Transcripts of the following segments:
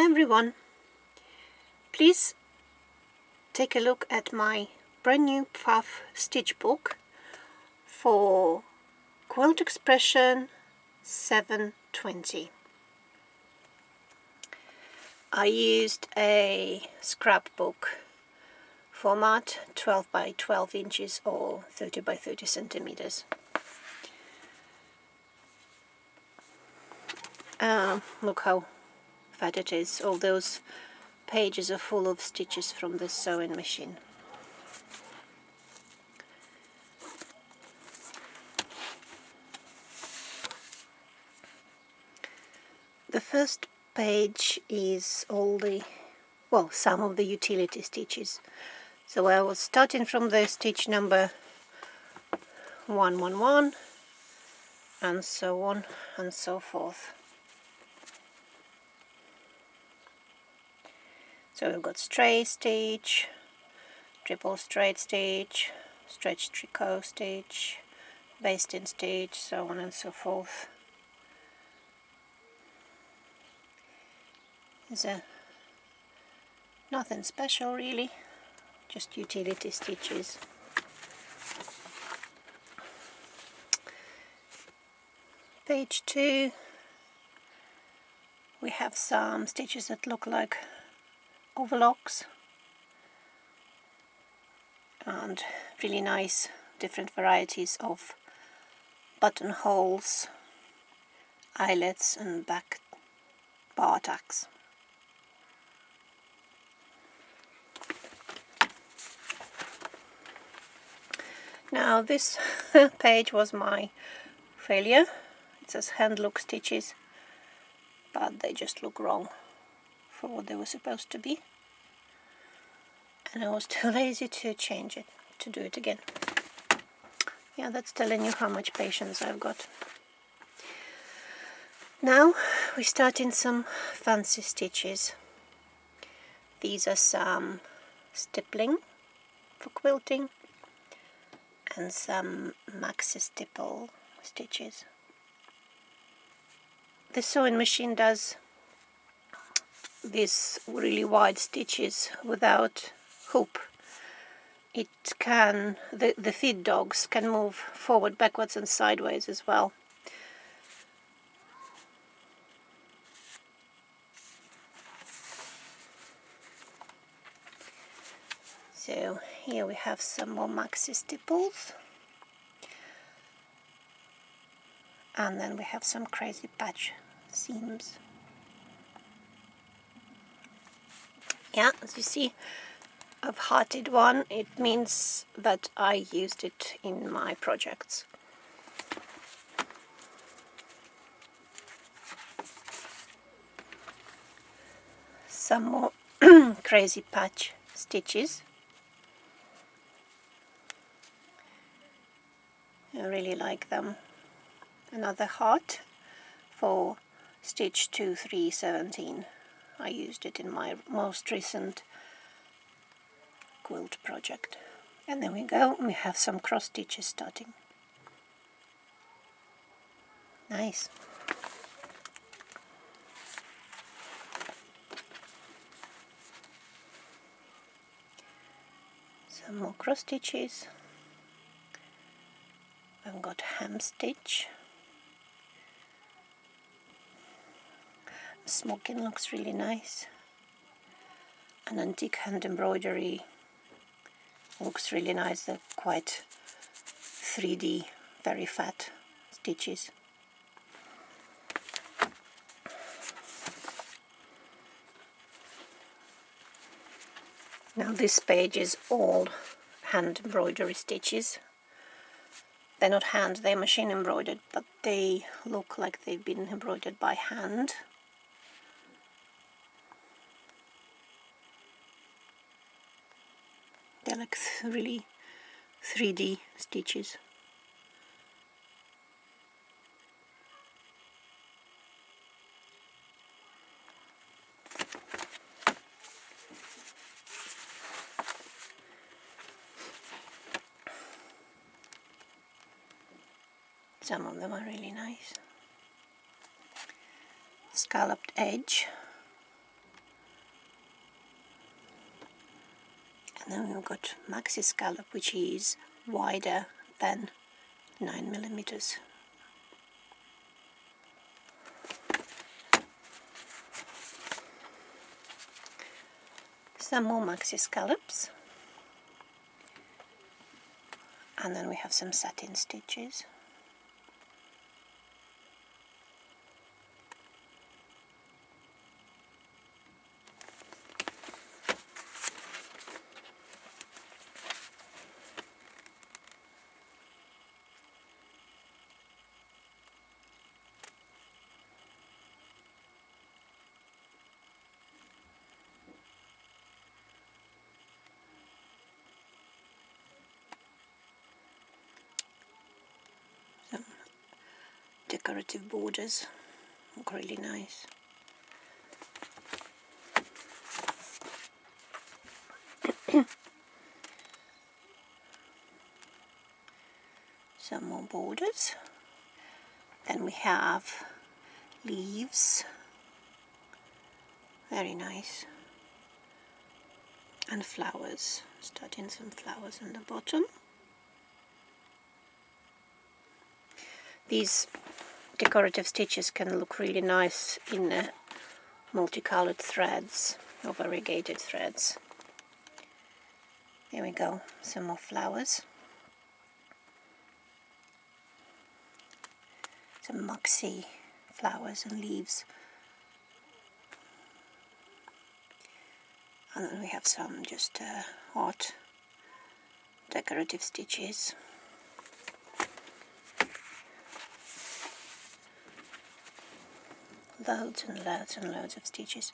everyone, please take a look at my brand new PFAFF stitch book for Quilt Expression 720. I used a scrapbook format, 12 by 12 inches or 30 by 30 centimeters. Look how fat it is. All those pages are full of stitches from the sewing machine. The first page is all the, well, some of the utility stitches. So I was starting from the stitch number 111 and so on and so forth. So we've got straight stitch, triple straight stitch, stretch tricot stitch, basting stitch, so on and so forth. There's nothing special really, just utility stitches. Page 2, we have some stitches that look like overlocks and really nice different varieties of buttonholes, eyelets and back bar tacks. Now this page was my failure. It says hand look stitches, but they just look wrong for what they were supposed to be, and I was too lazy to change it, to do it again. Yeah, that's telling you how much patience I've got. Now we start in some fancy stitches. These are some stippling for quilting and some Maxi Stipple stitches. The sewing machine does these really wide stitches without hoop. It can, the feed dogs can move forward, backwards and sideways as well. So here we have some more Maxi Stipples, and then we have some crazy patch seams. Yeah, as you see, I've hearted one. It means that I used it in my projects. Some more crazy patch stitches. I really like them. Another heart for stitch 2317. I used it in my most recent quilt project. And then we go, we have some cross stitches starting. Nice. Some more cross stitches. I've got hem stitch. Smoking looks really nice. An antique hand embroidery looks really nice. They're quite 3D, very fat stitches. Now this page is all hand embroidery stitches. They're not hand, they're machine embroidered, but they look like they've been embroidered by hand. They're like really 3D stitches. Some of them are really nice. Scalloped edge. And then we've got Maxi scallop, which is wider than 9mm. Some more Maxi scallops, and then we have some satin stitches. Some decorative borders, look really nice. Some more borders. Then we have leaves, very nice, and flowers, starting some flowers on the bottom. These decorative stitches can look really nice in multicolored threads or variegated threads. There we go, some more flowers. Some Maxi flowers and leaves. And then we have some just art decorative stitches. Loads and loads and loads of stitches.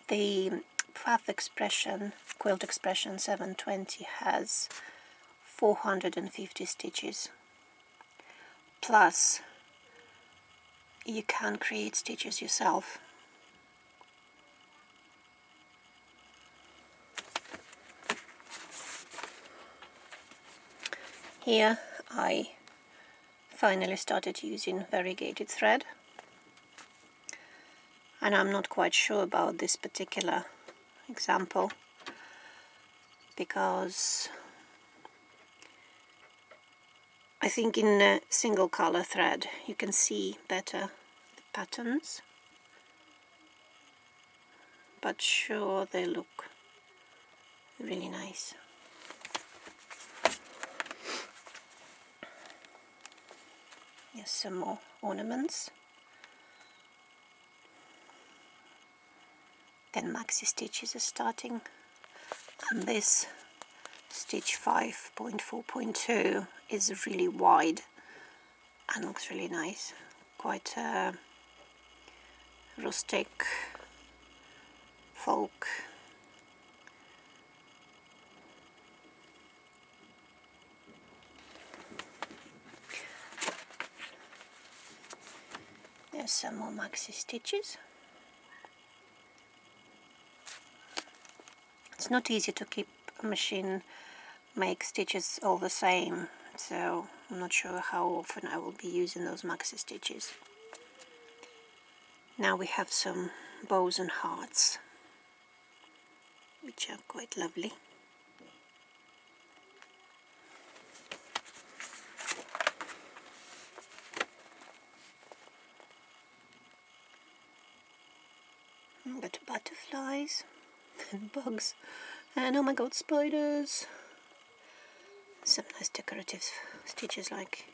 The PFAFF expression, quilt expression 720 has 450 stitches. Plus, you can create stitches yourself. Here I finally started using variegated thread, and I'm not quite sure about this particular example because I think in a single color thread you can see better the patterns, but sure they look really nice. Here's some more ornaments. Then Maxi Stitches are starting, and this stitch 5.4.2 is really wide and looks really nice. Quite rustic, folk. There's some more Maxi Stitches. It's not easy to keep a machine make stitches all the same, so I'm not sure how often I will be using those Maxi Stitches. Now we have some bows and hearts, which are quite lovely. Got butterflies and bugs, and oh my god, spiders. Some nice decorative stitches like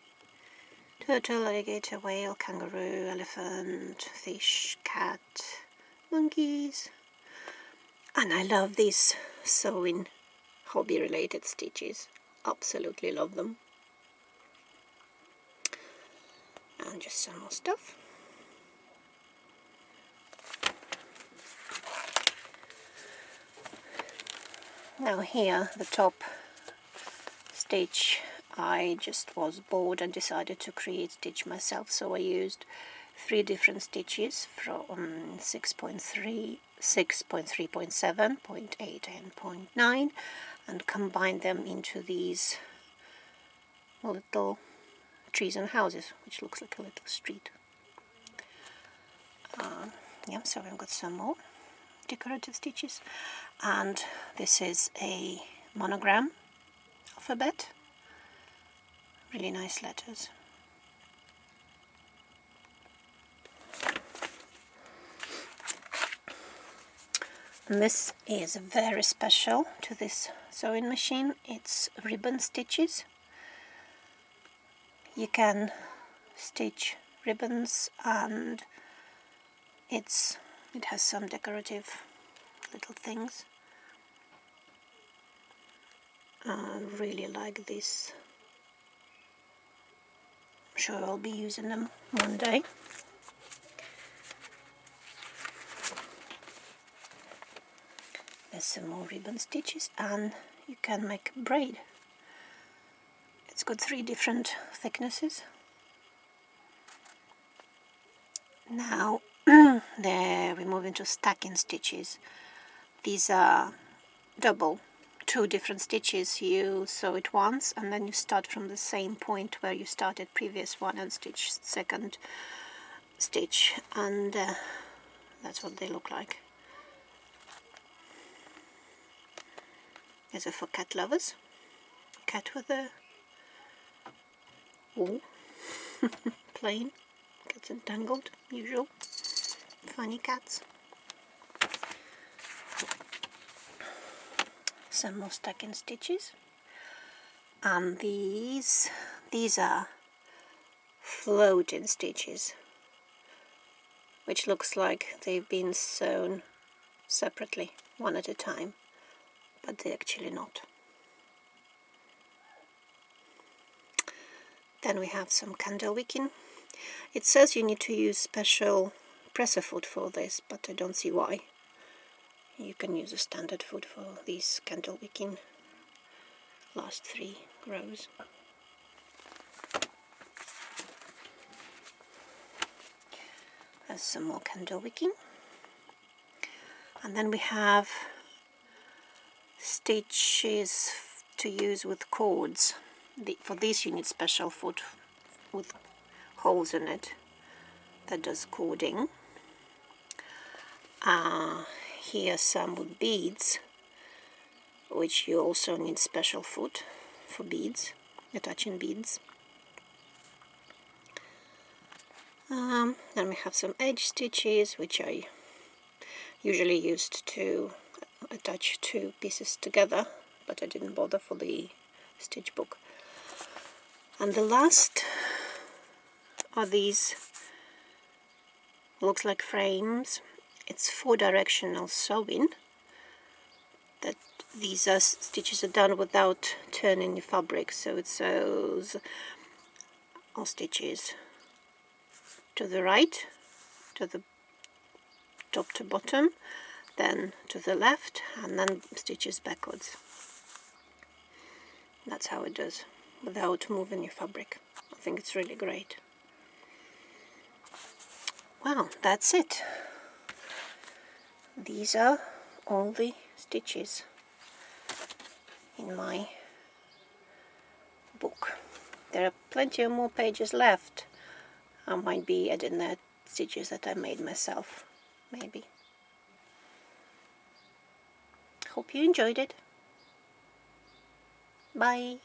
turtle, alligator, whale, kangaroo, elephant, fish, cat, monkeys. And I love these sewing hobby related stitches, absolutely love them. And just some more stuff. Now here, the top stitch, I just was bored and decided to create stitch myself, so I used 3 different stitches from 6.3, 6.3.7, 0.8 and 0.9 and combined them into these little trees and houses, which looks like a little street. Yeah, so we've got some more decorative stitches, and this is a Monogram Alphabet. Really nice letters. And this is very special to this sewing machine. It's ribbon stitches. You can stitch ribbons, and it has some decorative little things. I really like this. I'm sure I'll be using them one day. There's some more ribbon stitches, and you can make braid. It's got 3 different thicknesses. Now there we move into stacking stitches. These are double, 2 different stitches. You sew it once and then you start from the same point where you started previous one and stitch second stitch, and that's what they look like. These are for cat lovers. Cat with a wool. Plain. Gets entangled, usual. Funny cats. Some more stacking stitches. And these are floating stitches, which looks like they've been sewn separately, one at a time, but they're actually not. Then we have some candle wicking. It says you need to use special presser foot for this, but I don't see why. You can use a standard foot for these candle wicking last 3 rows. There's some more candle wicking. And then we have stitches to use with cords. For these you need special foot with holes in it that does cording. Here some with beads, which you also need special foot for beads, attaching beads. Then we have some edge stitches, which I usually used to attach 2 pieces together, but I didn't bother for the stitch book. And the last are these, looks like frames. It's 4 directional sewing. That these are stitches are done without turning the fabric, so it sews all stitches to the right, to the top to bottom, then to the left, and then stitches backwards. That's how it does, without moving your fabric. I think it's really great. Well, that's it. These are all the stitches in my book. There are plenty of more pages left. I might be adding the stitches that I made myself, maybe. Hope you enjoyed it. Bye.